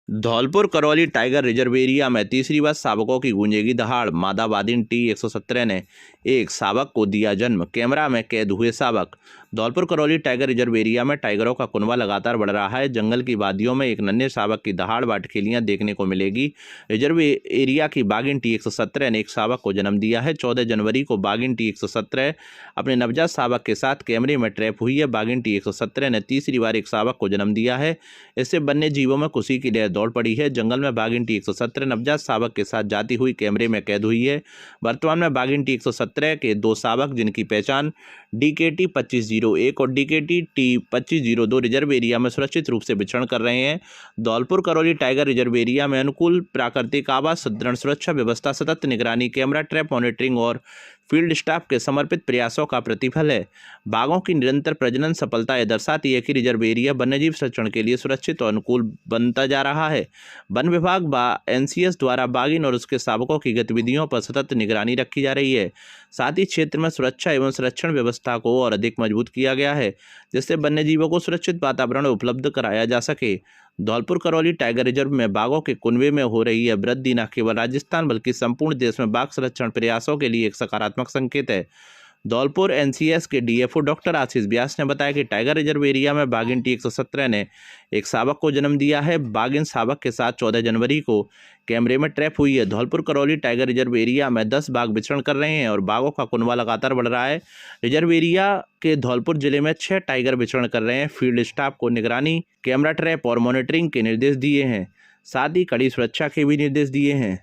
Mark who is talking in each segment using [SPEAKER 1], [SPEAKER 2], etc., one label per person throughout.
[SPEAKER 1] Dholpur Karauli tiger reserve area में तीसरी बार शावकों की गूंजेगी दहाड़। मादा वादिन T-117 ने एक शावक को दिया जन्म। कैमरा में कैद हुए शावक। Dholpur Karauli tiger reserve area में टाइगरों का कुनबा लगातार बढ़ रहा है। जंगल की वादियों में एक नन्हे शावक की दहाड़ बाटखेलियां देखने को मिलेगी। रिजर्व एरिया की बाघिन T-117 ने एक शावक को जन्म दिया है। 14 जनवरी को बाघिन T-117 अपने नवजात शावक के साथ कैमरे में ट्रैप हुई है। बाघिन T-117 ने तीसरी बार एक शावक को जन्म दिया है। इससे वन्य जीवों में खुशी की लहर दौड़ पड़ी है। जंगल में बाघिन T-117 नवजात शावक के साथ जाती हुई कैमरे में कैद हुई है। वर्तमान में बाघिन T-117 के दो शावक, जिनकी पहचान DKT 2501 और DKT T2502 रिजर्व एरिया में सुरक्षित रूप से विचरण कर रहे हैं। Dholpur Karauli tiger reserve area में अनुकूल प्राकृतिक आवास, सुदृढ़ सुरक्षा व्यवस्था, सतत निगरानी, कैमरा ट्रैप मॉनिटरिंग और फील्ड स्टाफ के समर्पित प्रयासों का प्रतिफल है। बाघों की निरंतर प्रजनन सफलता यह दर्शाती है कि रिजर्व एरिया वन्यजीव संरक्षण के लिए सुरक्षित और अनुकूल बनता जा रहा है। वन विभाग NCS द्वारा बाघिन और उसके शावकों की गतिविधियों पर सतत निगरानी रखी जा रही है। साथ ही क्षेत्र में सुरक्षा एवं संरक्षण व्यवस्था को और अधिक मजबूत किया गया है, जिससे वन्यजीवों को सुरक्षित वातावरण उपलब्ध कराया जा सके। धौलपुर करौली टाइगर रिजर्व में बाघों के कुनबे में हो रही है वृद्धि न केवल राजस्थान बल्कि संपूर्ण देश में बाघ संरक्षण प्रयासों के लिए एक सकारात्मक संकेत है। धौलपुर NCS के DFO डॉक्टर आशीष व्यास ने बताया कि टाइगर रिजर्व एरिया में बाघिन T-117 ने एक शावक को जन्म दिया है। बाघिन शावक के साथ 14 जनवरी को कैमरे में ट्रैप हुई है। Dholpur Karauli tiger reserve area में 10 बाघ विचरण कर रहे हैं और बाघों का कुनबा लगातार बढ़ रहा है। रिजर्व एरिया के धौलपुर जिले में 6 टाइगर विचरण कर रहे हैं। फील्ड स्टाफ को निगरानी, कैमरा ट्रैप और मॉनिटरिंग के निर्देश दिए हैं। साथ ही कड़ी सुरक्षा के भी निर्देश दिए हैं।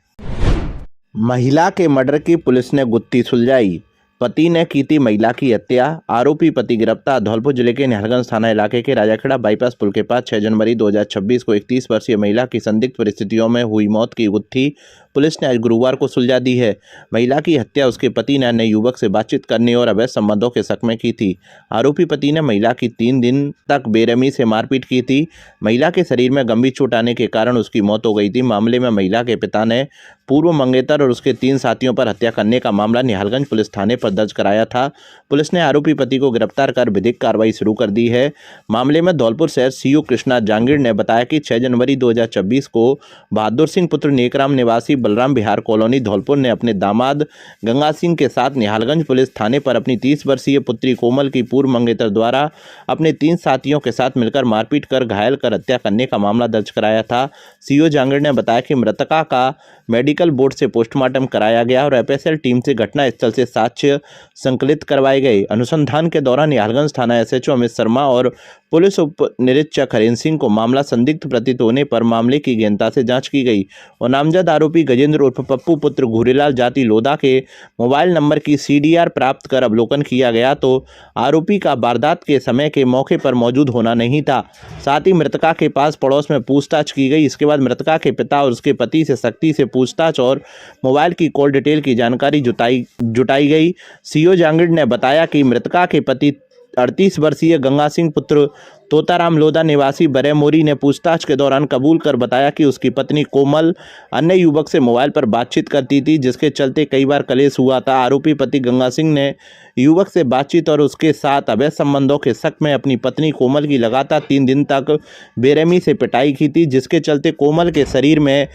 [SPEAKER 1] महिला के मर्डर की पुलिस ने गुत्थी सुलझाई। पति ने की थी महिला की हत्या, आरोपी पति गिरफ्तार। धौलपुर जिले के निहालगंज थाना इलाके के राजाखेड़ा बाईपास पुल के पास 6 जनवरी 2026 को 31 वर्षीय महिला की संदिग्ध परिस्थितियों में हुई मौत की गुत्थी पुलिस ने आज गुरुवार को सुलझा दी है। महिला की हत्या उसके पति ने अन्य युवक से बातचीत करने और अवैध संबंधों के शक में की थी। आरोपी पति ने महिला की 3 दिन तक बेरहमी से मारपीट की थी। महिला के शरीर में गंभीर चोट आने के कारण उसकी मौत हो गई थी। मामले में महिला के पिता ने पूर्व मंगेतर और उसके 3 साथियों पर हत्या करने का मामला निहालगंज पुलिस थाने पर दर्ज कराया था। पुलिस ने आरोपी पति को गिरफ्तार कर विधिक कार्रवाई शुरू कर दी है। मामले में धौलपुर शहर CO कृष्णा जांगीर ने बताया कि 6 जनवरी 2026 को बहादुर सिंह पुत्र नेकराम निवासी बलराम बिहार कॉलोनी धौलपुर ने अपने दामाद गंगा सिंह के साथ निहालगंज पुलिस थाने पर अपनी 30 वर्षीय पुत्री कोमल की पूर्व मंगेतर द्वारा अपने 3 साथियों के साथ मिलकर मारपीट कर घायल कर हत्या करने का मामला दर्ज कराया था। CO जांगीर ने बताया कि मृतका का मेडिकल बोर्ड से पोस्टमार्टम कराया गया और FSL टीम से घटनास्थल से साक्ष्य संकलित करवाए गए। अनुसंधान के दौरान निहालगंज थाना SHO अमित शर्मा और पुलिस उप निरीक्षक हरेंद्र सिंह को मामला संदिग्ध प्रतीत होने पर मामले की गहनता से जांच की गई और नामजद आरोपी गजेंद्र उर्फ पप्पू पुत्र घूरीलाल जाति लोधा के मोबाइल नंबर की CDR प्राप्त कर अवलोकन किया गया तो आरोपी का वारदात के समय के मौके पर मौजूद होना नहीं था। साथ ही मृतका के पास पड़ोस में पूछताछ की गई। इसके बाद मृतका के पिता और उसके पति से सख्ती से पूछताछ और मोबाइल की कॉल डिटेल की जानकारी जुटाई गई। CO जांगीर ने बताया कि मृतका के पति 38 वर्षीय गंगा सिंह पुत्र तोताराम लोधा निवासी बरेमोरी ने पूछताछ के दौरान कबूल कर बताया कि उसकी पत्नी कोमल अन्य युवक से मोबाइल पर बातचीत करती थी, जिसके चलते कई बार कलेश हुआ था। आरोपी पति गंगा सिंह ने युवक से बातचीत और उसके साथ अवैध संबंधों के शक में अपनी पत्नी कोमल की लगातार 3 दिन तक बेरहमी से पिटाई की थी, जिसके चलते कोमल के शरीर में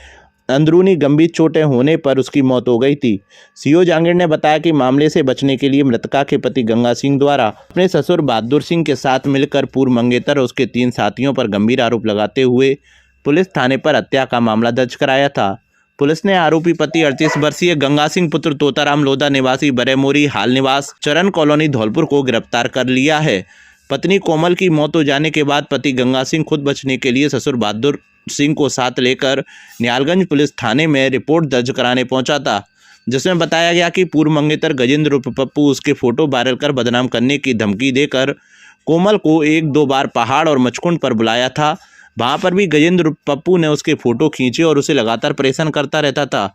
[SPEAKER 1] अंदरूनी गंभीर चोटें होने पर उसकी मौत हो गई थी। CO जांगीर ने बताया कि मामले से बचने के लिए मृतका के पति गंगा सिंह द्वारा अपने ससुर बहादुर सिंह के साथ मिलकर पूर्व मंगेतर और उसके 3 साथियों पर गंभीर आरोप लगाते हुए पुलिस थाने पर हत्या का मामला दर्ज कराया था। पुलिस ने आरोपी पति 38 वर्षीय गंगा सिंह पुत्र तोताराम लोधा निवासी बरेमोरी हाल निवास चरण कॉलोनी धौलपुर को गिरफ्तार कर लिया है। पत्नी कोमल की मौत हो जाने के बाद पति गंगा सिंह खुद बचने के लिए ससुर बहादुर सिंह को साथ लेकर निहालगंज पुलिस थाने में रिपोर्ट दर्ज कराने पहुंचा था, जिसमें बताया गया कि पूर्व मंगेतर गजेंद्र उर्फ पप्पू उसके फोटो वायरल कर बदनाम करने की धमकी देकर कोमल को 1-2 बार पहाड़ और मचकुंड पर बुलाया था। वहां पर भी गजेंद्र उर्फ पप्पू ने उसके फोटो खींचे और उसे लगातार परेशान करता रहता था।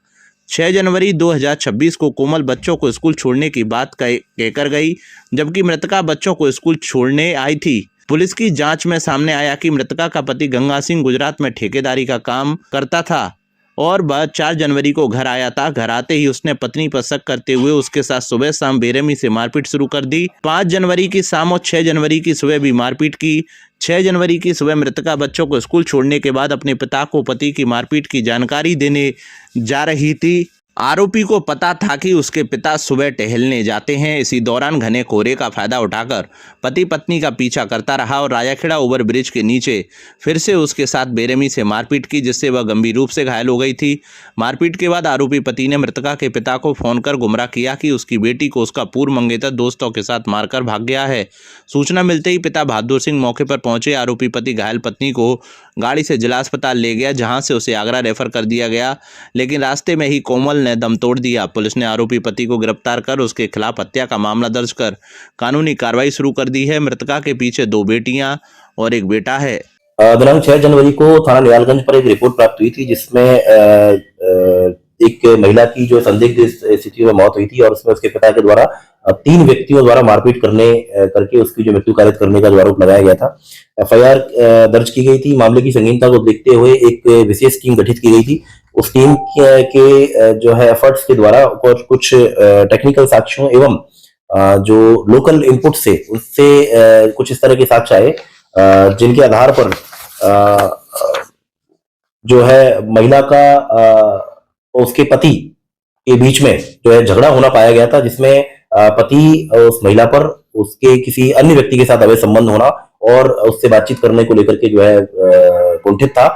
[SPEAKER 1] 6 जनवरी 2026 को कोमल बच्चों को स्कूल छोड़ने की बात कहकर गई, जबकि मृतका बच्चों को स्कूल छोड़ने आई थी। पुलिस की जांच में सामने आया कि मृतका का पति गंगा सिंह गुजरात में ठेकेदारी का काम करता था और वह 4 जनवरी को घर आया था। घर आते ही उसने पत्नी पर शक करते हुए उसके साथ सुबह शाम बेरहमी से मारपीट शुरू कर दी। 5 जनवरी की शाम और 6 जनवरी की सुबह भी मारपीट की। 6 जनवरी की सुबह मृतका बच्चों को स्कूल छोड़ने के बाद अपने पिता को पति की मारपीट की जानकारी देने जा रही थी। आरोपी को पता था कि उसके पिता सुबह टहलने जाते हैं। इसी दौरान घने कोहरे का फायदा उठाकर पति पत्नी का पीछा करता रहा और राजाखेड़ा ओवर ब्रिज के नीचे फिर से उसके साथ बेरहमी से मारपीट की, जिससे वह गंभीर रूप से घायल हो गई थी। मारपीट के बाद आरोपी पति ने मृतका के पिता को फोन कर गुमराह किया कि उसकी बेटी को उसका पूर्व मंगेतर दोस्तों के साथ मारकर भाग गया है। सूचना मिलते ही पिता बहादुर सिंह मौके पर पहुंचे। आरोपी पति घायल पत्नी को गाड़ी से जिला अस्पताल ले गया, जहां से उसे आगरा रेफर कर दिया गया, लेकिन रास्ते में ही कोमल ने दम तोड़ दिया। पुलिस ने आरोपी पति को गिरफ्तार कर उसके खिलाफ हत्या का मामला दर्ज कर कानूनी कार्रवाई शुरू कर दी है। मृतका के पीछे 2 बेटियां और 1 बेटा है।
[SPEAKER 2] दिनांक 6 जनवरी को थाना निहालगंज पर एक रिपोर्ट प्राप्त हुई थी, जिसमें एक महिला की जो संदिग्ध स्थिति में मौत हुई थी और उसमें उसके पिता के द्वारा 3 व्यक्तियों द्वारा मारपीट करके उसकी जो मृत्यु कारित करने का जो आरोप लगाया गया था। एफआईआर दर्ज की गई थी। मामले की संगीनता को देखते हुए एक विशेष टीम गठित की गई थी। उस टीम के जो है एफर्ट्स के द्वारा और कुछ टेक्निकल साक्ष्यों एवं जो लोकल इनपुट से उससे कुछ इस तरह के साक्ष्य आए, जिनके आधार पर जो है महिला का उसके पति के बीच में जो है झगड़ा होना पाया गया था, जिसमें पति उस महिला पर उसके किसी अन्य व्यक्ति के साथ अवैध संबंध होना और उससे बातचीत करने को लेकर के जो है कुंठित था।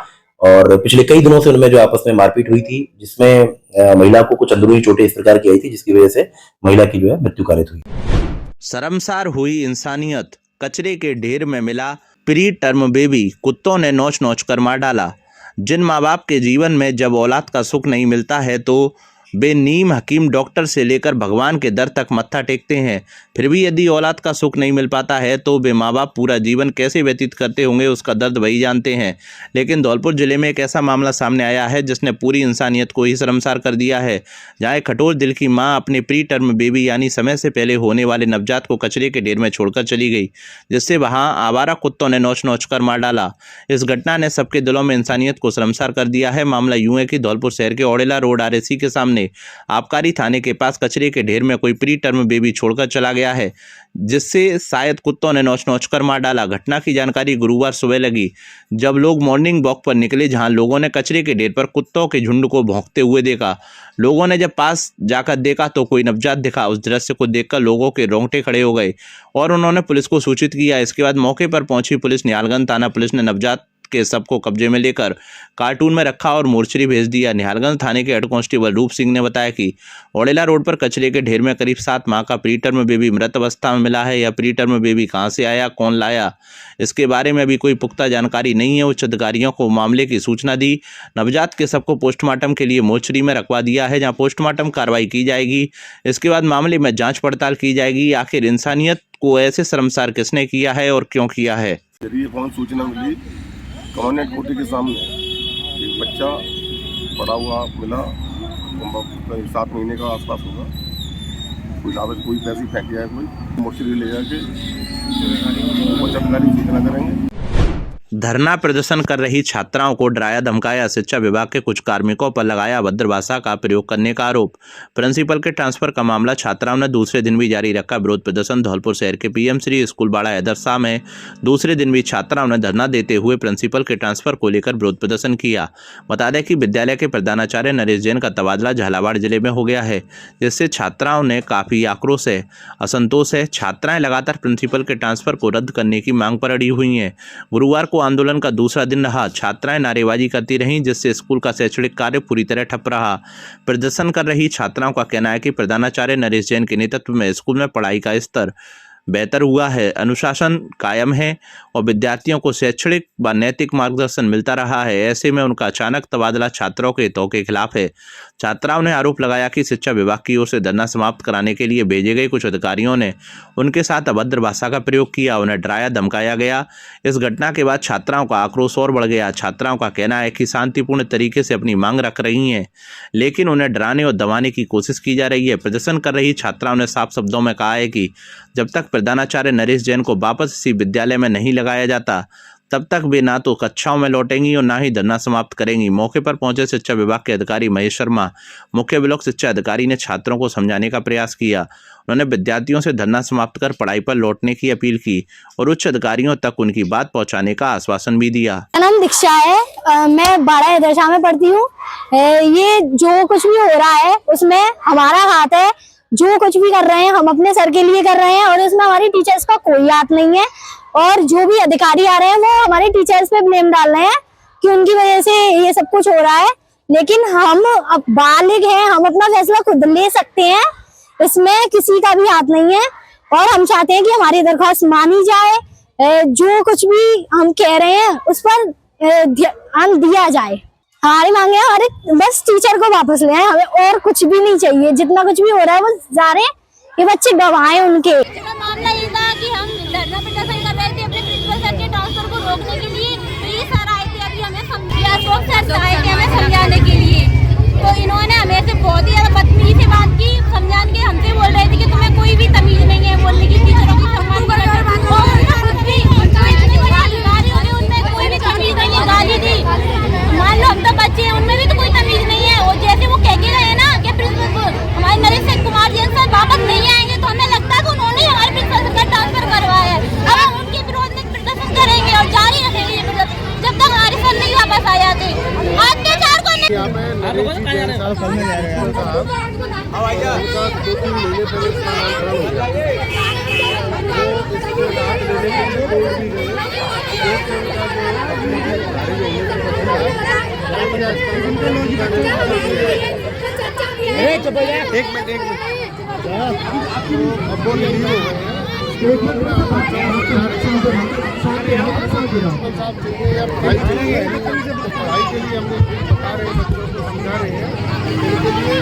[SPEAKER 2] और पिछले कई दिनों से उनमें जो आपस में मारपीट हुई थी, जिसमें महिला को कुछ अंदरूनी चोटें इस प्रकार की आई थी, जिसकी वजह से महिला की जो है मृत्यु कारित हुई।
[SPEAKER 1] शर्मसार हुई इंसानियत, कचरे के ढेर में मिला प्री टर्म बेबी, कुत्तों ने नोच नोच कर मार डाला। जिन माँ बाप के जीवन में जब औलाद का सुख नहीं मिलता है तो वे नीम हकीम डॉक्टर से लेकर भगवान के दर तक मत्था टेकते हैं। फिर भी यदि औलाद का सुख नहीं मिल पाता है तो वे माँ बाप पूरा जीवन कैसे व्यतीत करते होंगे, उसका दर्द वही जानते हैं। लेकिन धौलपुर जिले में एक ऐसा मामला सामने आया है जिसने पूरी इंसानियत को ही शर्मसार कर दिया है, जहाँ एक कठोर दिल की माँ अपने प्री टर्म बेबी यानी समय से पहले होने वाले नवजात को कचरे के ढेर में छोड़कर चली गई, जिससे वहाँ आवारा कुत्तों ने नोच नोच कर मार डाला। इस घटना ने सबके दिलों में इंसानियत को शर्मसार कर दिया है। मामला यूं है कि धौलपुर शहर के ओडेला रोड आरएसी के सामने आबकारी थाने के पास कचरे के ढेर में कोई प्री टर्म बेबी छोड़कर चला गया है, जिससे शायद कुत्तों ने नोच नोच कर मार डाला। घटना की जानकारी गुरुवार सुबह लगी, जब लोग मॉर्निंग वॉक पर निकले, जहां लोगों ने कचरे के ढेर पर कुत्तों के झुंड को भौंकते हुए देखा। लोगों ने जब पास जाकर देखा तो कोई नवजात दिखा। उस दृश्य को देखकर लोगों के रोंगटे खड़े हो गए और उन्होंने पुलिस को सूचित किया। इसके बाद मौके पर पहुंची पुलिस, निहालगंज थाना पुलिस ने नवजात के शव को कब्जे में लेकर कार्टून में रखा और मोर्चरी भेज दिया। निहालगंज थाने के हेड कांस्टेबल रूप सिंह ने बताया कि ओडेला रोड पर कचरे के ढेर में करीब 7 माह का प्री टर्म बेबी मृत अवस्था में मिला है। यह प्री टर्म बेबी कहां से आया, कौन लाया, इसके बारे में अभी कोई पुख्ता जानकारी नहीं है। उच्च अधिकारियों को मामले की सूचना दी। नवजात के शव को पोस्टमार्टम के लिए मोर्चरी में रखवा दिया है, जहां पोस्टमार्टम कार्रवाई की जाएगी। इसके बाद मामले में जांच पड़ताल की जाएगी। आखिर इंसानियत को ऐसे शर्मसार किसने किया है और क्यों किया है।
[SPEAKER 3] सूचना मिली कमानिया कोठी के सामने एक बच्चा पड़ा हुआ मिला, 7 महीने का आसपास होगा। कोई लागत कोई पैसे फेंक जाए, कोई मोर्चरी ले जाके सूचना करेंगे।
[SPEAKER 1] धरना प्रदर्शन कर रही छात्राओं को डराया धमकाया, शिक्षा विभाग के कुछ कार्मिकों पर लगाया अभद्र भाषा का प्रयोग करने का आरोप। प्रिंसिपल के ट्रांसफर का मामला, छात्राओं ने दूसरे दिन भी जारी रखा विरोध प्रदर्शन। धौलपुर शहर के पीएम श्री स्कूल बाड़ा हैदरशाह में दूसरे दिन भी छात्राओं ने धरना देते हुए प्रिंसिपल के ट्रांसफर को लेकर विरोध प्रदर्शन किया। बता दें कि विद्यालय के प्रधानाचार्य नरेश जैन का तबादला झालावाड़ जिले में हो गया है, जिससे छात्राओं ने काफी आक्रोश है, असंतोष है। छात्राएं लगातार प्रिंसिपल के ट्रांसफर को रद्द करने की मांग पर अड़ी हुई हैं। गुरुवार को आंदोलन का दूसरा दिन रहा। छात्राएं नारेबाजी करती रहीं, जिससे स्कूल का शैक्षणिक कार्य पूरी तरह ठप रहा। प्रदर्शन कर रही छात्राओं का कहना है कि प्रधानाचार्य नरेश जैन के नेतृत्व में स्कूल में पढ़ाई का स्तर बेहतर हुआ है, अनुशासन कायम है और विद्यार्थियों को शैक्षणिक व नैतिक मार्गदर्शन मिलता रहा है। ऐसे में उनका अचानक तबादला छात्रों के हितों के खिलाफ है। छात्राओं ने आरोप लगाया कि शिक्षा विभाग की ओर से धरना समाप्त कराने के लिए भेजे गए कुछ अधिकारियों ने उनके साथ अभद्र भाषा का प्रयोग किया, उन्हें डराया धमकाया गया। इस घटना के बाद छात्राओं का आक्रोश और बढ़ गया। छात्राओं का कहना है कि शांतिपूर्ण तरीके से अपनी मांग रख रही हैं, लेकिन उन्हें डराने और दबाने की कोशिश की जा रही है। प्रदर्शन कर रही छात्राओं ने साफ शब्दों में कहा है कि जब तक प्रधानाचार्य नरेश जैन को वापस इसी विद्यालय में नहीं लगाया जाता, तब तक वे ना तो कक्षाओं में लौटेंगी और ना ही धरना समाप्त करेंगी। मौके पर पहुंचे शिक्षा विभाग के अधिकारी महेश शर्मा, मुख्य ब्लॉक शिक्षा अधिकारी ने छात्रों को समझाने का प्रयास किया। उन्होंने विद्यार्थियों से धरना समाप्त कर पढ़ाई पर लौटने की अपील की और उच्च अधिकारियों तक उनकी बात पहुंचाने का आश्वासन भी दिया।
[SPEAKER 4] मेरा नाम दीक्षा है, मैं 12 दशा में पढ़ती हूँ। ये जो कुछ भी हो रहा है उसमें हमारा हाथ है। जो कुछ भी कर रहे हैं हम अपने सर के लिए कर रहे हैं और इसमें हमारी टीचर्स का कोई हाथ नहीं है। और जो भी अधिकारी आ रहे हैं वो हमारे टीचर्स पे ब्लेम डाल रहे हैं कि उनकी वजह से ये सब कुछ हो रहा है। लेकिन हम अब बालिग हैं, हम अपना फैसला खुद ले सकते हैं, इसमें किसी का भी हाथ नहीं है। और हम चाहते हैं कि हमारी दरख्वास्त मानी जाए, जो कुछ भी हम कह रहे हैं उस पर ध्यान दिया जाए। हमारी मांगे हमारे बस टीचर को वापस ले आए, हमें और कुछ भी नहीं चाहिए। जितना कुछ भी हो रहा है वो जा रहे हैं, ये बच्चे गवाह हैं उनके।
[SPEAKER 5] मामला ये था कि हम धरना प्रदर्शन कर रहे थे अपने प्रिंसिपल सर के ट्रांसफर को रोकने के लिए। तो ये सर आए थे अभी हमें समझाने के लिए। तो इन्होंने हमें से बहुत ही ज्यादा बदतमीजी से बात की, समझाने के हमसे बोल रहे थे कि तुम्हें कोई भी तमीज नहीं है बोलने की, टीचरों की सम्मान उनमें कोई भी तमीज नहीं है, गाली दी। मान लो हम तो बच्चे हैं, उनमें भी तो कोई तमीज नहीं है। और जैसे वो कह के गए ना कि प्रिंसिपल हमारे नरेश कुमार जैन सर वापस नहीं आएंगे, तो हमें लगता है कि उन्होंने हमारे प्रिंसिपल सर का ट्रांसफर करवाया है। अब हम उनके विरोध में प्रदर्शन करेंगे और जारी रखेंगे ये प्रदर्शन जब तक हमारे सर नहीं वापस आ जाते। अत्याचार को
[SPEAKER 3] एक मिनट अब बोल रही हो पढ़ाई के लिए हमने बता रहे हैं, बच्चों को समझा रहे हैं। इनके लिए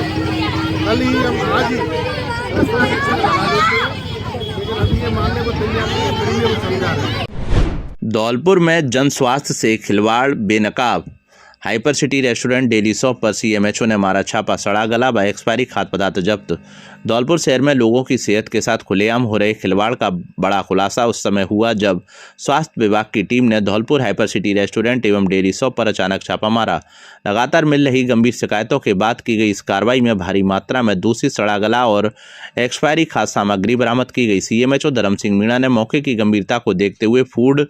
[SPEAKER 3] कल ही हम आज ही शिक्षा लगा देते हैं, लेकिन अभी ये मानने को तैयार नहीं है, फिर भी हम समझा रहे हैं।
[SPEAKER 1] धौलपुर में जन स्वास्थ्य से खिलवाड़ बेनकाब। Hyper city restaurant daily shop पर सीएमएचओ ने मारा छापा, सड़ा गला व एक्सपायरी खाद्य पदार्थ जब्त। धौलपुर शहर में लोगों की सेहत के साथ खुलेआम हो रहे खिलवाड़ का बड़ा खुलासा उस समय हुआ जब स्वास्थ्य विभाग की टीम ने धौलपुर हाइपर सिटी रेस्टोरेंट एवं डेली शॉप पर अचानक छापा मारा। लगातार मिल रही गंभीर शिकायतों के बाद की गई इस कार्रवाई में भारी मात्रा में दूषित, सड़ा गला और एक्सपायरी खाद्य सामग्री बरामद की गई। सीएमएचओ धर्म सिंह मीणा ने मौके की गंभीरता को देखते हुए फूड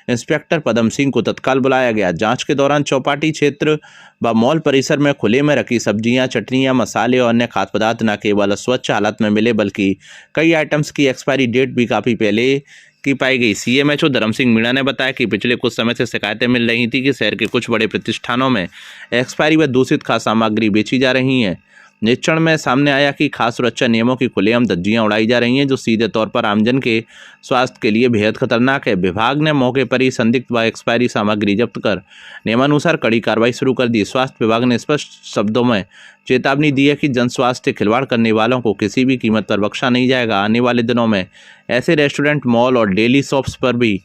[SPEAKER 1] इंस्पेक्टर पदम सिंह को तत्काल बुलाया गया। जांच के दौरान चौपाटी क्षेत्र व मॉल परिसर में खुले में रखी सब्जियां, चटनियां, मसाले और अन्य खाद्य पदार्थ न केवल स्वच्छ हालत में मिले बल्कि कई आइटम्स की एक्सपायरी डेट भी काफ़ी पहले की पाई गई। सीएमएचओ धर्म सिंह मीणा ने बताया कि पिछले कुछ समय से शिकायतें मिल रही थी कि शहर के कुछ बड़े प्रतिष्ठानों में एक्सपायरी व दूषित खाद्य सामग्री बेची जा रही हैं। निरीक्षण में सामने आया कि खाद्य सुरक्षा नियमों की खुलेआम धज्जियां उड़ाई जा रही हैं, जो सीधे तौर पर आमजन के स्वास्थ्य के लिए बेहद खतरनाक है। विभाग ने मौके पर ही संदिग्ध व एक्सपायरी सामग्री जब्त कर नियमानुसार कड़ी कार्रवाई शुरू कर दी। स्वास्थ्य विभाग ने स्पष्ट शब्दों में चेतावनी दी है कि जन स्वास्थ्य खिलवाड़ करने वालों को किसी भी कीमत पर बख्शा नहीं जाएगा। आने वाले दिनों में ऐसे रेस्टोरेंट, मॉल और डेली शॉप्स पर भी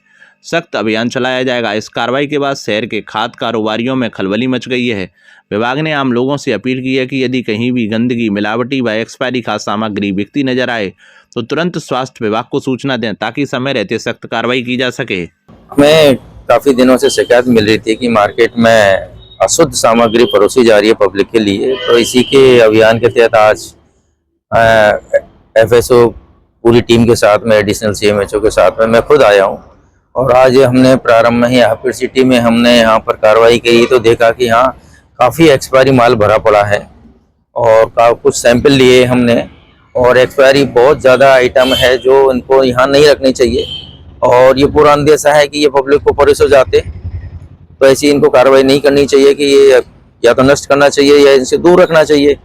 [SPEAKER 1] सख्त अभियान चलाया जाएगा। इस कार्रवाई के बाद शहर के खाद्य कारोबारियों में खलबली मच गई है। विभाग ने आम लोगों से अपील की है कि यदि कहीं भी गंदगी, मिलावटी व एक्सपायरी खाद्य सामग्री बिकती नजर आए तो तुरंत स्वास्थ्य विभाग को सूचना दें ताकि समय रहते सख्त कार्रवाई की जा सके।
[SPEAKER 6] हमें काफ़ी दिनों से शिकायत मिल रही थी कि मार्केट में अशुद्ध सामग्री परोसी जा रही है पब्लिक के लिए, तो इसी के अभियान के तहत आज एफएसओ पूरी टीम के साथ में, एडिशनल सीएमएचओ के साथ में मैं खुद आया हूँ और आज हमने प्रारंभ में ही हाइपर सिटी में हमने यहाँ पर कार्रवाई की तो देखा कि हाँ काफ़ी एक्सपायरी माल भरा पड़ा है और कुछ सैंपल लिए हमने और एक्सपायरी बहुत ज़्यादा आइटम है जो इनको यहाँ नहीं रखनी चाहिए और ये पूरा अंदेशा है कि ये पब्लिक को परोसे जाते, तो ऐसी इनको कार्रवाई नहीं करनी चाहिए कि ये या तो नष्ट करना चाहिए या इनसे दूर रखना चाहिए।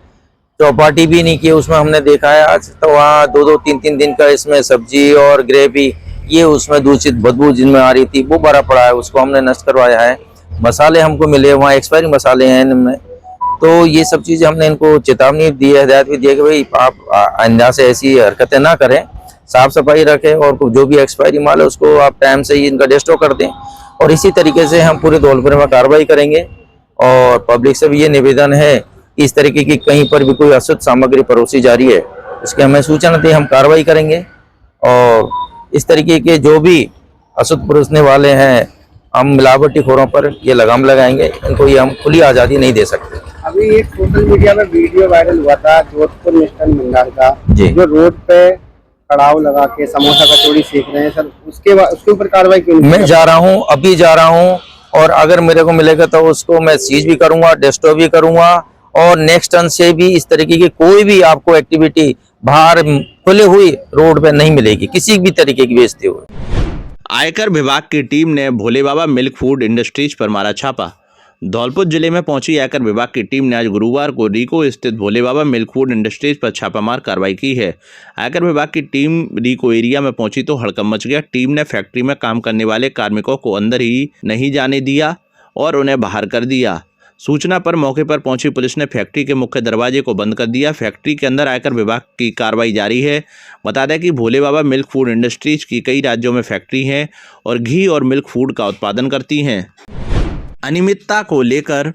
[SPEAKER 6] चौपाटी भी नहीं की उसमें हमने देखा है आज, तो वहाँ 2-2, 3-3 दिन का इसमें सब्जी और ग्रेवी ये उसमें दूषित बदबू जिनमें आ रही थी वो भरा पड़ा है, उसको हमने नष्ट करवाया है। मसाले हमको मिले, वहाँ एक्सपायरी मसाले हैं इनमें, तो ये सब चीज़ें हमने इनको चेतावनी दी है, हिदायत भी दी है कि भाई आप आइंदा से ऐसी हरकतें ना करें, साफ सफाई रखें और जो भी एक्सपायरी माल है उसको आप टाइम से ही इनका डिस्ट्रो कर दें। और इसी तरीके से हम पूरे धौलपुर में कार्रवाई करेंगे और पब्लिक से भी ये निवेदन है कि इस तरीके की कहीं पर भी कोई अशुद्ध सामग्री परोसी जा रही है उसकी हमें सूचना दें, हम कार्रवाई करेंगे और इस तरीके के जो भी अशुद्ध परोसने वाले हैं हम मिलावटी खोरों पर ये लगाम लगाएंगे। इनको ये हम खुली आज़ादी नहीं दे सकते।
[SPEAKER 7] अभी एक सोशल मीडिया में वीडियो वायरल हुआ था जोधपुर मिष्ठान भंडार का,
[SPEAKER 6] जी।
[SPEAKER 7] जो रोड पे कड़ाव लगा के समोसा कचौड़ी सेक रहे हैं सर, उसके ऊपर कार्रवाई क्यों नहीं?
[SPEAKER 6] मैं जा रहा हूँ, अभी जा रहा हूँ, और अगर मेरे को मिलेगा तो उसको मैं सीज भी करूंगा, डिस्टर्ब भी करूंगा, और नेक्स्ट टर्न से भी इस तरीके की कोई भी आपको एक्टिविटी बाहर खुले हुई रोड पे नहीं मिलेगी, किसी भी तरीके की बेचते हुए।
[SPEAKER 1] आयकर विभाग की टीम ने भोले बाबा मिल्क फूड इंडस्ट्रीज पर मारा छापा। धौलपुर जिले में पहुंची आयकर विभाग की टीम ने आज गुरुवार को रीको स्थित भोले बाबा मिल्क फूड इंडस्ट्रीज पर छापामार कार्रवाई की है। आयकर विभाग की टीम रीको एरिया में पहुंची तो हड़कंप मच गया। टीम ने फैक्ट्री में काम करने वाले कार्मिकों को अंदर ही नहीं जाने दिया और उन्हें बाहर कर दिया। सूचना पर मौके पर पहुंची पुलिस ने फैक्ट्री के मुख्य दरवाजे को बंद कर दिया। फैक्ट्री के अंदर आयकर विभाग की कार्रवाई जारी है। बता दें कि भोले बाबा मिल्क फूड इंडस्ट्रीज की कई राज्यों में फैक्ट्री है और घी और मिल्क फूड का उत्पादन करती हैं। अनियमितता को लेकर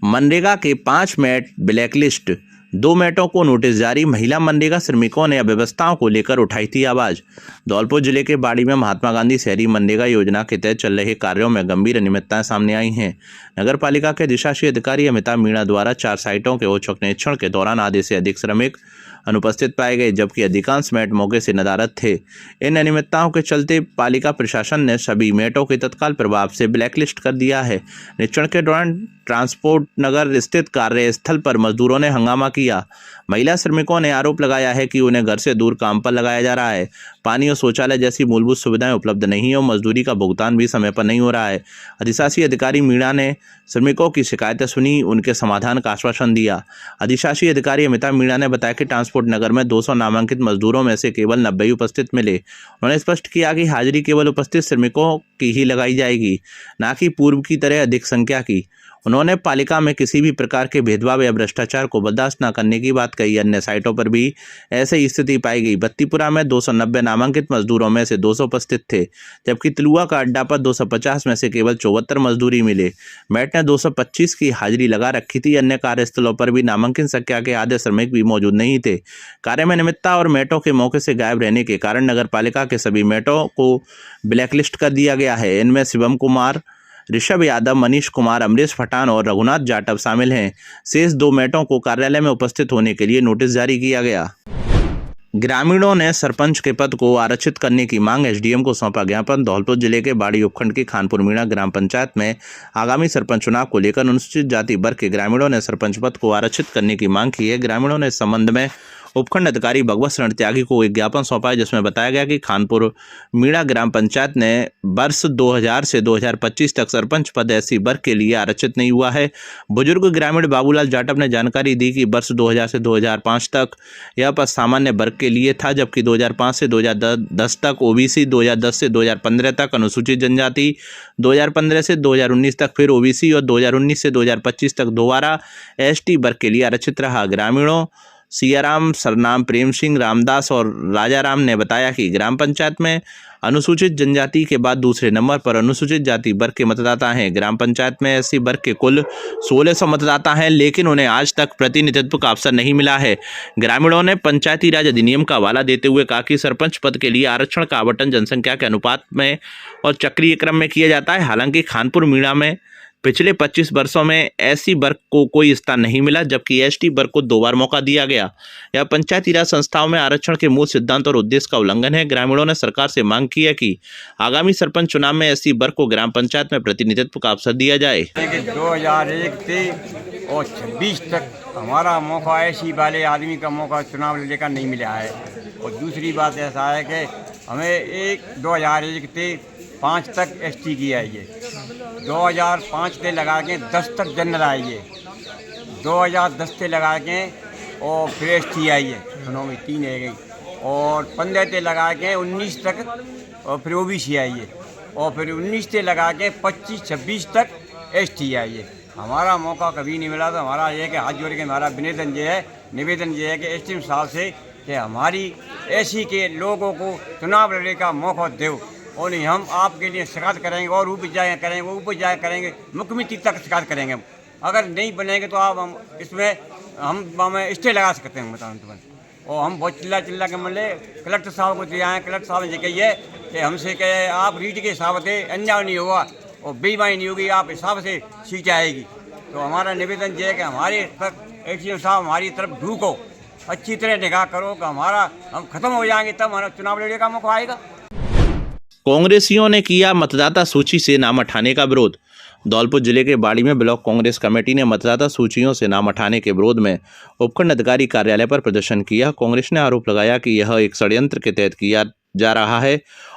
[SPEAKER 1] मनरेगा के 5 मैट ब्लैकलिस्ट, 2 मैटों को नोटिस जारी। महिला मनरेगा श्रमिकों ने अव्यवस्थाओं को लेकर उठाई थी आवाज। धौलपुर जिले के बाड़ी में महात्मा गांधी शहरी मनरेगा योजना के तहत चल रहे कार्यों में गंभीर अनियमितताएं सामने आई हैं। नगर पालिका के अधिशासी अधिकारी अमिताभ मीणा द्वारा 4 साइटों के औचक निरीक्षण के दौरान आधे से अधिक श्रमिक अनुपस्थित पाए गए, जबकि अधिकांश मैट मौके से नदारद थे। इन अनियमितताओं के चलते पालिका प्रशासन ने सभी मैटों के तत्काल प्रभाव से ब्लैकलिस्ट कर दिया है। निरीक्षण के दौरान ट्रांसपोर्ट नगर स्थित कार्यस्थल पर मजदूरों ने हंगामा किया। महिला श्रमिकों ने आरोप लगाया है कि उन्हें घर से दूर काम पर लगाया जा रहा है। पानी और शौचालय जैसी मूलभूत सुविधाएं उपलब्ध नहीं है और मजदूरी का भुगतान भी समय पर नहीं हो रहा है। अधिशासी अधिकारी मीणा ने श्रमिकों की शिकायतें सुनी, उनके समाधान का आश्वासन दिया। अधिशासी अधिकारी अमिताभ मीणा ने बताया कि ट्रांसपोर्ट नगर में 200 नामांकित मजदूरों में से केवल 90 उपस्थित मिले। उन्होंने स्पष्ट किया कि हाजिरी केवल उपस्थित श्रमिकों की ही लगाई जाएगी, न कि पूर्व की तरह अधिक संख्या की। उन्होंने पालिका में किसी भी प्रकार के भेदभाव या भ्रष्टाचार को बर्दाश्त न करने की बात कही। अन्य साइटों पर भी ऐसे ही स्थिति पाई गई। बत्तीपुरा में 290 नामांकित मजदूरों में से 200 उपस्थित थे, जबकि तिलुआ का अड्डा पर 250 में से केवल 74 मजदूरी मिले। मैट ने 225 की हाजिरी लगा रखी थी। अन्य कार्यस्थलों पर भी नामांकित संख्या के आधे श्रमिक भी मौजूद नहीं थे। कार्य में अनियमितता और मैटों के मौके से गायब रहने के कारण नगर पालिका के सभी मैटों को ब्लैकलिस्ट कर दिया गया है। इनमें शिवम कुमार, ऋषभ यादव, मनीष कुमार, अमरीश पठान और रघुनाथ जाटव शामिल हैं। शेष 2 मैटों को कार्यालय में उपस्थित होने के लिए नोटिस जारी किया गया। ग्रामीणों ने सरपंच के पद को आरक्षित करने की मांग एसडीएम को सौंपा ज्ञापन। धौलपुर जिले के बाड़ी उपखंड की खानपुर मीणा ग्राम पंचायत में आगामी सरपंच चुनाव को लेकर अनुसूचित जाति वर्ग के ग्रामीणों ने सरपंच पद को आरक्षित करने की मांग की है। ग्रामीणों ने इस संबंध में उपखंड अधिकारी भगवत शरण त्यागी को एक ज्ञापन सौंपा है, जिसमें बताया गया कि खानपुर मीणा ग्राम पंचायत ने वर्ष 2000 से 2025 तक सरपंच पद एससी वर्ग के लिए आरक्षित नहीं हुआ है। बुजुर्ग ग्रामीण बाबूलाल जाटव ने जानकारी दी कि वर्ष 2000 से 2005 तक यह पद सामान्य वर्ग के लिए था, जबकि 2005 से 2010 तक ओबीसी, 2010 से 2015 तक अनुसूचित जनजाति, 2015 से 2019 तक फिर ओबीसी और 2019 से 2025 तक दोबारा एसटी वर्ग के लिए आरक्षित रहा। ग्रामीणों सियाराम, सरनाम, प्रेम सिंह, रामदास और राजाराम ने बताया कि ग्राम पंचायत में अनुसूचित जनजाति के बाद दूसरे नंबर पर अनुसूचित जाति वर्ग के मतदाता हैं। ग्राम पंचायत में एससी वर्ग के कुल 1600 मतदाता हैं, लेकिन उन्हें आज तक प्रतिनिधित्व का अवसर नहीं मिला है। ग्रामीणों ने पंचायती राज अधिनियम का हवाला देते हुए कहा कि सरपंच पद के लिए आरक्षण का आवंटन जनसंख्या के अनुपात में और चक्रीय क्रम में किया जाता है। हालांकि खानपुर मीणा में पिछले 25 वर्षों में एससी वर्ग को कोई स्थान नहीं मिला, जबकि एसटी वर्ग को 2 बार मौका दिया गया। यह पंचायती राज संस्थाओं में आरक्षण के मूल सिद्धांत और उद्देश्य का उल्लंघन है। ग्रामीणों ने सरकार से मांग की है कि आगामी सरपंच चुनाव में एससी वर्ग को ग्राम पंचायत में प्रतिनिधित्व का अवसर दिया जाए।
[SPEAKER 8] 2001 से और 26 तक हमारा मौका एससी वाले आदमी का मौका चुनाव लेकर नहीं मिला है। और दूसरी बात ऐसा है कि हमें 2001 से 5 तक एसटी की आई है, 2005 से लगा के 10 तक जनरल आई है, 2010 से लगा के और फिर एसटी आई है, दोनों में 3 है गई, और 15 से लगा के 19 तक और फिर ओबीसी आई है, और फिर 19 से लगा के 25-26 तक एसटी आई है। हमारा मौका कभी नहीं मिला। तो हमारा ये कि हाथ जोड़ के हमारा निवेदन ये है कि एसटी साहब से कि हमारी एससी के लोगों को चुनाव लड़ने का मौका दो, और नहीं हम आपके लिए शिकायत करेंगे और ऊपर जाए करेंगे, मुख्यमंत्री तक शिकायत करेंगे। हम अगर नहीं बनेंगे तो आप हम इसमें हम स्टे लगा सकते हैं बताओ तुरंत। और हम बहुत चिल्ला के मिले कलेक्टर साहब को दिया है। कलेक्टर साहब ने कही है कि हमसे कहे आप रीट के हिसाब से अन्याय नहीं हुआ और बेईमानी नहीं होगी, आप हिसाब से सीट आएगी। तो हमारा निवेदन ये है कि हमारे तक एडीएम साहब हमारी तरफ ढूको, अच्छी तरह निगाह करो कि हम खत्म हो जाएंगे तब हमारा चुनाव लड़ने का मौका आएगा।
[SPEAKER 1] कांग्रेसियों ने किया मतदाता सूची से नाम हटाने का विरोध। धौलपुर जिले के बाड़ी में ब्लॉक कांग्रेस कमेटी ने मतदाता सूचियों से नाम हटाने के विरोध में उपखंड अधिकारी कार्यालय पर प्रदर्शन किया। कांग्रेस ने आरोप लगाया कि यह एक षड्यंत्र के तहत किया जा रहा है।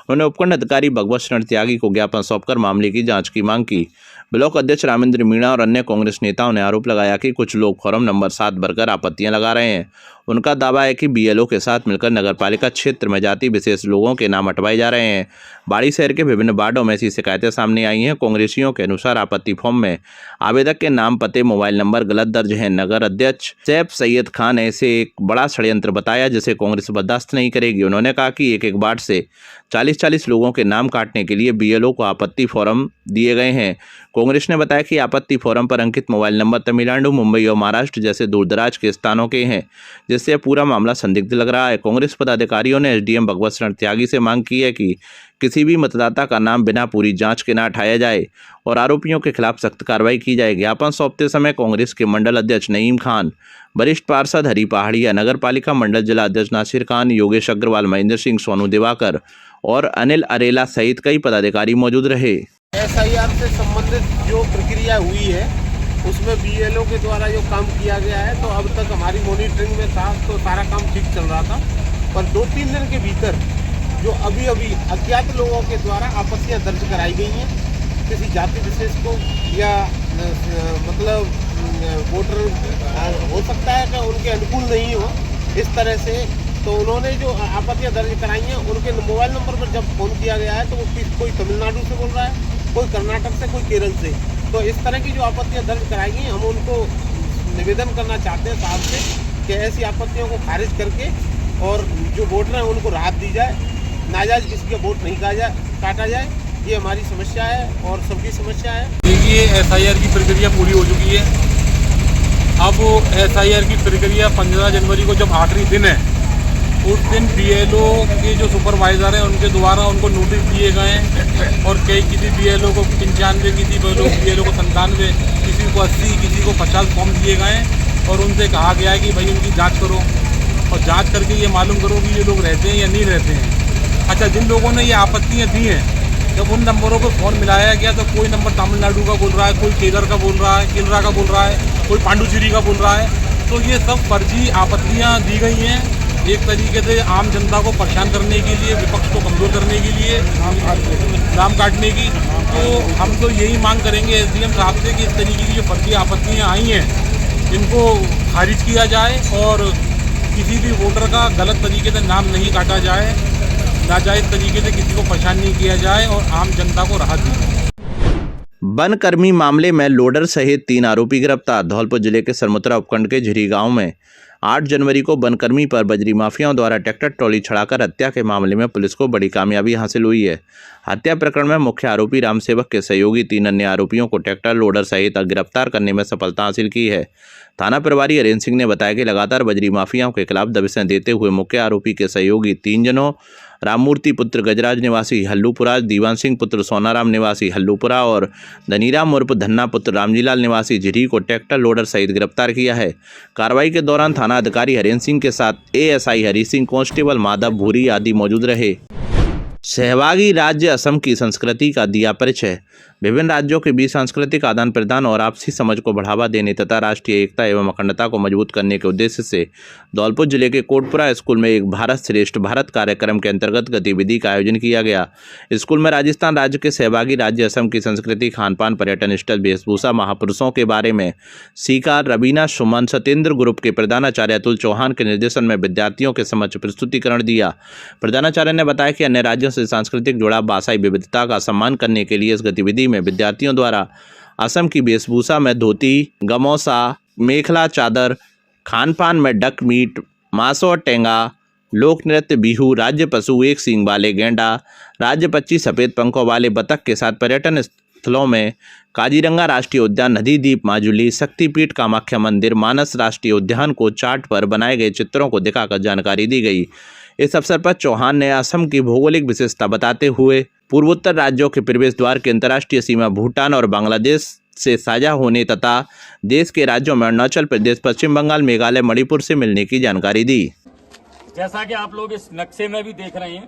[SPEAKER 1] उन्होंने उपखंड अधिकारी भगवत शरण त्यागी को ज्ञापन सौंपकर मामले की जांच की मांग की। ब्लॉक अध्यक्ष रामेंद्र मीणा और अन्य कांग्रेस नेताओं ने आरोप लगाया कि कुछ लोग फॉर्म नंबर 7 भरकर आपत्तियां लगा रहे हैं। उनका दावा है कि बीएलओ के साथ मिलकर नगरपालिका क्षेत्र में जाति विशेष लोगों के नाम हटवाए जा रहे हैं। बाड़ी शहर के विभिन्न वार्डों में ऐसी शिकायतें सामने आई हैं। कांग्रेसियों के अनुसार आपत्ति फॉर्म में आवेदक के नाम, पते, मोबाइल नंबर गलत दर्ज हैं। नगर अध्यक्ष सैफ सैयद खान ने इसे एक बड़ा षड्यंत्र बताया जिसे कांग्रेस बर्दाश्त नहीं करेगी। उन्होंने कहा कि एक वार्ड से 40-40 लोगों के नाम काटने के लिए बीएलओ को आपत्ति फॉर्म दिए गए हैं। कांग्रेस ने बताया कि आपत्ति फॉर्म पर अंकित मोबाइल नंबर तमिलनाडु, मुंबई और महाराष्ट्र जैसे दूरदराज के स्थानों के हैं, जिससे पूरा मामला संदिग्ध लग रहा है। कांग्रेस पदाधिकारियों ने एसडीएम भगवत शरण त्यागी से मांग की है कि किसी भी मतदाता का नाम बिना पूरी जांच के न हटाया जाए और आरोपियों के खिलाफ सख्त कार्रवाई की जाए। ज्ञापन सौंपते समय कांग्रेस के मंडल अध्यक्ष नईम खान, वरिष्ठ पार्षद हरी पहाड़िया, नगर पालिका मंडल जिला अध्यक्ष नासिर खान, योगेश अग्रवाल, महेंद्र सिंह, सोनू दिवाकर और अनिल अरेला सहित कई पदाधिकारी मौजूद रहे।
[SPEAKER 9] एसआईआर से संबंधित जो प्रक्रिया हुई है उसमें बीएलओ के द्वारा जो काम किया गया है, तो अब तक हमारी मॉनिटरिंग में था तो सारा काम ठीक चल रहा था। पर 2-3 दिन के भीतर जो अभी अज्ञात लोगों के द्वारा आपत्तियां दर्ज कराई गई हैं, किसी जाति विशेष को या मतलब वोटर हो सकता है कि उनके अनुकूल नहीं हो, इस तरह से। तो उन्होंने जो आपत्तियां दर्ज कराई हैं उनके मोबाइल नंबर पर जब फ़ोन किया गया है तो वो कोई तमिलनाडु से बोल रहा है, कोई कर्नाटक से, कोई केरल से। तो इस तरह की जो आपत्तियां दर्ज कराई गई, हम उनको निवेदन करना चाहते हैं साहब से कि ऐसी आपत्तियों को खारिज करके और जो वोटर हैं उनको राहत दी जाए, नाजायज किसी का वोट नहीं काटा जाए। ये हमारी समस्या है और सबकी समस्या है।
[SPEAKER 10] देखिए, एसआईआर की प्रक्रिया पूरी हो चुकी है। अब एसआईआर की प्रक्रिया 15 जनवरी को जब आखिरी दिन है, उस दिन बीएलओ के जो सुपरवाइज़र हैं उनके द्वारा उनको नोटिस दिए गए हैं और किसी बीएलओ को 95, किसी बीएलओ को 97, किसी को 80, किसी को 50 फॉर्म दिए गए हैं और उनसे कहा गया है कि भाई उनकी जांच करो और जांच करके ये मालूम करो कि ये लोग रहते हैं या नहीं रहते हैं। अच्छा, जिन लोगों ने ये आपत्तियाँ दी हैं, जब उन नंबरों को फ़ोन मिलाया गया तो कोई नंबर तमिलनाडु का बोल रहा है, कोई केरल का बोल रहा है, केरला का बोल रहा है, कोई पांडुचेरी का बोल रहा है। तो ये सब फर्जी आपत्तियाँ दी गई हैं एक तरीके से आम जनता को परेशान करने के लिए, विपक्ष को कमज़ोर करने के लिए, नाम काटने की। तो हम तो यही मांग करेंगे एसडीएम साहब से कि इस तरीके की जो फर्जी आपत्तियाँ आई हैं इनको खारिज किया जाए और किसी भी वोटर का गलत तरीके से नाम नहीं काटा जाए, नाजायज़ तरीके से किसी को परेशान नहीं किया जाए और आम जनता को राहत दी जाए।
[SPEAKER 1] वनकर्मी मामले में लोडर सहित 3 आरोपी गिरफ्तार। धौलपुर जिले के सरमुत्रा उपखंड के झिरी गांव में 8 जनवरी को वनकर्मी पर बजरी माफियाओं द्वारा ट्रैक्टर ट्रॉली चढ़ाकर हत्या के मामले में पुलिस को बड़ी कामयाबी हासिल हुई है। हत्या प्रकरण में मुख्य आरोपी रामसेवक के सहयोगी 3 अन्य आरोपियों को ट्रैक्टर लोडर सहित गिरफ्तार करने में सफलता हासिल की है। थाना प्रभारी हरेंद्र सिंह ने बताया कि लगातार बजरी माफियाओं के खिलाफ दबिशें देते हुए मुख्य आरोपी के सहयोगी 3 जनों राममूर्ति पुत्र गजराज निवासी हल्लूपुरा, दीवान सिंह पुत्र सोनाराम निवासी हल्लूपुरा और धनीराम उर्फ धन्ना पुत्र रामजीलाल निवासी झिरी को ट्रैक्टर लोडर सहित गिरफ्तार किया है। कार्रवाई के दौरान थाना अधिकारी हरेंद्र सिंह के साथ एएसआई हरी सिंह, कांस्टेबल माधव भूरी आदि मौजूद रहे। सहभागी राज्य असम की संस्कृति का दिया परिचय। विभिन्न राज्यों के बीच सांस्कृतिक आदान प्रदान और आपसी समझ को बढ़ावा देने तथा राष्ट्रीय एकता एवं अखंडता को मजबूत करने के उद्देश्य से धौलपुर जिले के कोटपुरा स्कूल में एक भारत श्रेष्ठ भारत कार्यक्रम के अंतर्गत गतिविधि का आयोजन किया गया। स्कूल में राजस्थान राज्य के सहभागी राज्य असम की संस्कृति, खान पान, पर्यटन स्थल, वेशभूषा, महापुरुषों के बारे में सीखा। रवीना सुमन सत्येंद्र ग्रुप के प्रधानाचार्य अतुल चौहान के निर्देशन में विद्यार्थियों के समक्ष प्रस्तुतिकरण दिया। प्रधानाचार्य ने बताया कि अन्य राज्यों से सांस्कृतिक जुड़ाव, भाषाई विविधता का सम्मान करने के लिए इस गतिविधि में विद्यार्थियों द्वारा असम की वेशभूषा में धोती, गमौसा, मेखला चादर, खान पान में डक मीट, मासो और टेंगा, लोक नृत्य बिहू, राज्य पशु एक सींग वाले गेंडा, राज्य पक्षी सफ़ेद पंखों वाले बतख के साथ पर्यटन स्थलों में काजीरंगा राष्ट्रीय उद्यान, नदीद्वीप माजुली, शक्तिपीठ कामाख्या मंदिर, मानस राष्ट्रीय उद्यान को चार्ट पर बनाए गए चित्रों को दिखाकर जानकारी दी गई। इस अवसर पर चौहान ने असम की भौगोलिक विशेषता बताते हुए पूर्वोत्तर राज्यों के प्रवेश द्वार की अंतर्राष्ट्रीय सीमा भूटान और बांग्लादेश से साझा होने तथा देश के राज्यों में अरुणाचल प्रदेश, पश्चिम बंगाल, मेघालय, मणिपुर से मिलने की जानकारी दी।
[SPEAKER 11] जैसा कि आप लोग इस नक्शे में भी देख रहे हैं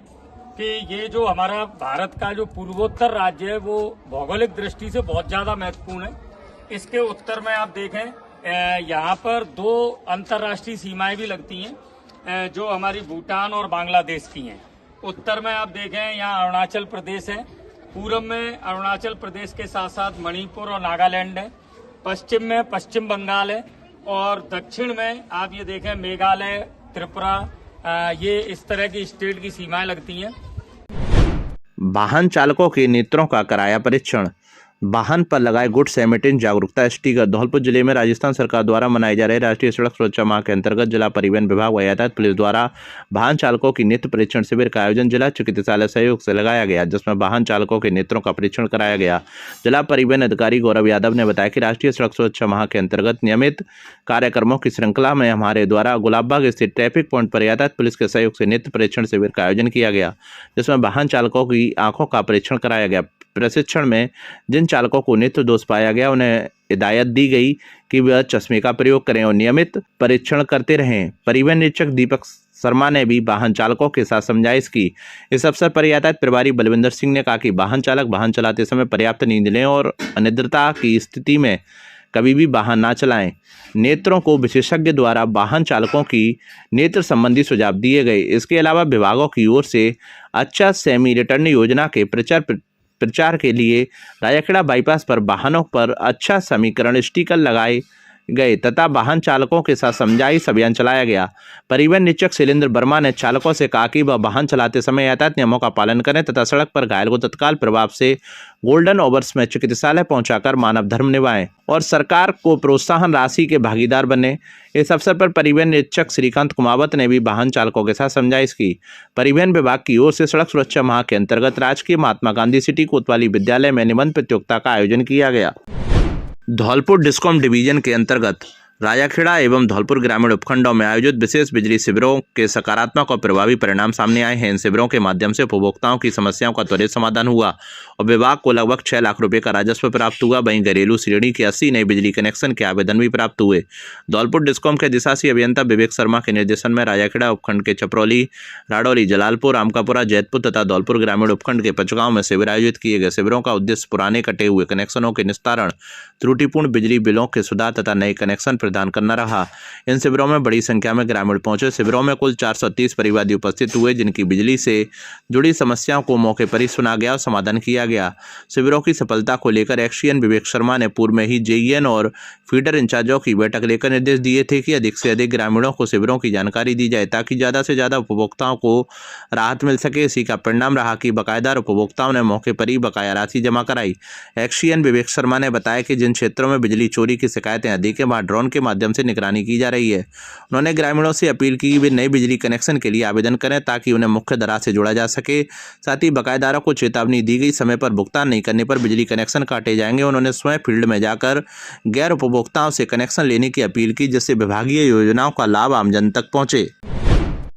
[SPEAKER 11] कि ये जो हमारा भारत का जो पूर्वोत्तर राज्य है वो भौगोलिक दृष्टि से बहुत ज्यादा महत्वपूर्ण है। इसके उत्तर में आप देखें यहाँ पर 2 अंतर्राष्ट्रीय सीमाएं भी लगती हैं जो हमारी भूटान और बांग्लादेश की हैं। उत्तर में आप देखें यहाँ अरुणाचल प्रदेश है, पूर्व में अरुणाचल प्रदेश के साथ साथ मणिपुर और नागालैंड है, पश्चिम में पश्चिम बंगाल है और दक्षिण में आप ये देखें मेघालय, त्रिपुरा, ये इस तरह की स्टेट की सीमाएं लगती हैं।
[SPEAKER 1] वाहन चालकों के नेत्रों का कराया परीक्षण। वाहन पर लगाए गुड सैमेटिन जागरूकता स्टिकर। धौलपुर जिले में राजस्थान सरकार द्वारा मनाए जा रहे राष्ट्रीय सड़क सुरक्षा माह के अंतर्गत जिला परिवहन विभाग व यातायात पुलिस द्वारा वाहन चालकों की नेत्र परीक्षण शिविर का आयोजन जिला चिकित्सालय सहयोग से लगाया गया, जिसमें वाहन चालकों के नेत्रों का परीक्षण कराया गया। जिला परिवहन अधिकारी गौरव यादव ने बताया कि राष्ट्रीय सड़क सुरक्षा माह के अंतर्गत नियमित कार्यक्रमों की श्रृंखला में हमारे द्वारा गुलाबबाग स्थित ट्रैफिक पॉइंट पर यातायात पुलिस के सहयोग से नेत्र परीक्षण शिविर का आयोजन किया गया, जिसमें वाहन चालकों की आंखों का परीक्षण कराया गया। प्रशिक्षण में जिन चालकों को नेत्र दोष पाया गया उन्हें हिदायत दी गई कि वह चश्मे का प्रयोग करें और नियमित परीक्षण करते रहें। परिवहन निरीक्षक दीपक शर्मा ने भी वाहन चालकों के साथ समझाइश की। इस अवसर पर यातायात प्रभारी बलविंदर सिंह ने कहा कि वाहन चालक वाहन चलाते समय पर्याप्त नींद लें और अनिद्रता की स्थिति में कभी भी वाहन ना चलाएं। नेत्रों को विशेषज्ञ द्वारा वाहन चालकों की नेत्र संबंधी सुझाव दिए गए। इसके अलावा विभागों की ओर से अच्छा सेमी रिटर्न योजना के प्रचार के लिए राजाखेड़ा बाईपास पर वाहनों पर अच्छा समीकरण स्टिकर लगाए गए तथा वाहन चालकों के साथ समझाइश अभियान चलाया गया। परिवहन निरीक्षक शैलेंद्र वर्मा ने चालकों से कहा कि वह वाहन चलाते समय यातायात नियमों का पालन करें तथा सड़क पर घायल को तत्काल प्रभाव से गोल्डन ओवर्स में चिकित्सालय पहुंचाकर मानव धर्म निभाएं और सरकार को प्रोत्साहन राशि के भागीदार बने। इस अवसर पर परिवहन निरीक्षक श्रीकांत कुमावत ने भी वाहन चालकों के साथ समझाइश की। परिवहन विभाग की ओर से सड़क सुरक्षा माह के अंतर्गत राजकीय महात्मा गांधी सिटी कोतवाली विद्यालय में निबंध प्रतियोगिता का आयोजन किया गया। धौलपुर डिस्कॉम डिवीजन के अंतर्गत राजाखेड़ा एवं धौलपुर ग्रामीण उपखंडों में आयोजित विशेष बिजली शिविरों के सकारात्मक और प्रभावी परिणाम सामने आए हैं। इन शिविरों के माध्यम से उपभोक्ताओं की समस्याओं का त्वरित समाधान हुआ और विभाग को लगभग 6 लाख रुपए का राजस्व प्राप्त हुआ। वहीं घरेलू श्रेणी के 80 नए बिजली कनेक्शन के आवेदन भी प्राप्त हुए। धौलपुर डिस्कॉम के अधिशासी अभियंता विवेक शर्मा के निर्देशन में राजाखेड़ा उपखंड के छपरौली, राडौली, जलालपुर, आमकापुरा, जैतपुर तथा धौलपुर ग्रामीण उपखंड के पचगांव में शिविर आयोजित किए गए। शिविरों का उद्देश्य पुराने कटे हुए कनेक्शनों के निस्तारण, त्रुटिपूर्ण बिजली बिलों के सुधार तथा नए कनेक्शन प्रदान करना रहा। इन शिविरों में बड़ी संख्या में ग्रामीण पहुंचे। शिविरों में कुल 430 परिवादी उपस्थित हुए, जिनकी बिजली से जुड़ी समस्याओं को मौके पर ही सुना गया और समाधान किया गया। शिविरों की सफलता को लेकर एक्सीएन विवेक शर्मा ने पूर्व में ही जेईएन और फीडर इंचार्जों की बैठक लेकर निर्देश दिए थे कि अधिक से अधिक ग्रामीणों को शिविरों की जानकारी दी जाए ताकि ज्यादा से ज्यादा उपभोक्ताओं को राहत मिल सके। इसी का परिणाम रहा कि बकायेदार उपभोक्ताओं ने मौके पर ही बकाया राशि जमा कराई। एक्सीएन विवेक शर्मा ने बताया कि जिन क्षेत्रों में बिजली चोरी की शिकायतें अधिक है वहां ड्रोन के माध्यम से निगरानी की जा रही है। उन्होंने ग्रामीणों से अपील की कि वे नए बिजली कनेक्शन के लिए आवेदन करें ताकि उन्हें मुख्य धारा से जोड़ा जा सके। साथ ही बकायेदारों को चेतावनी दी गई, समय पर भुगतान नहीं करने पर बिजली कनेक्शन काटे जाएंगे। उन्होंने स्वयं फील्ड में जाकर गैर उपभोक्ताओं से कनेक्शन लेने की अपील की, जिससे विभागीय योजनाओं का लाभ आमजन तक पहुंचे।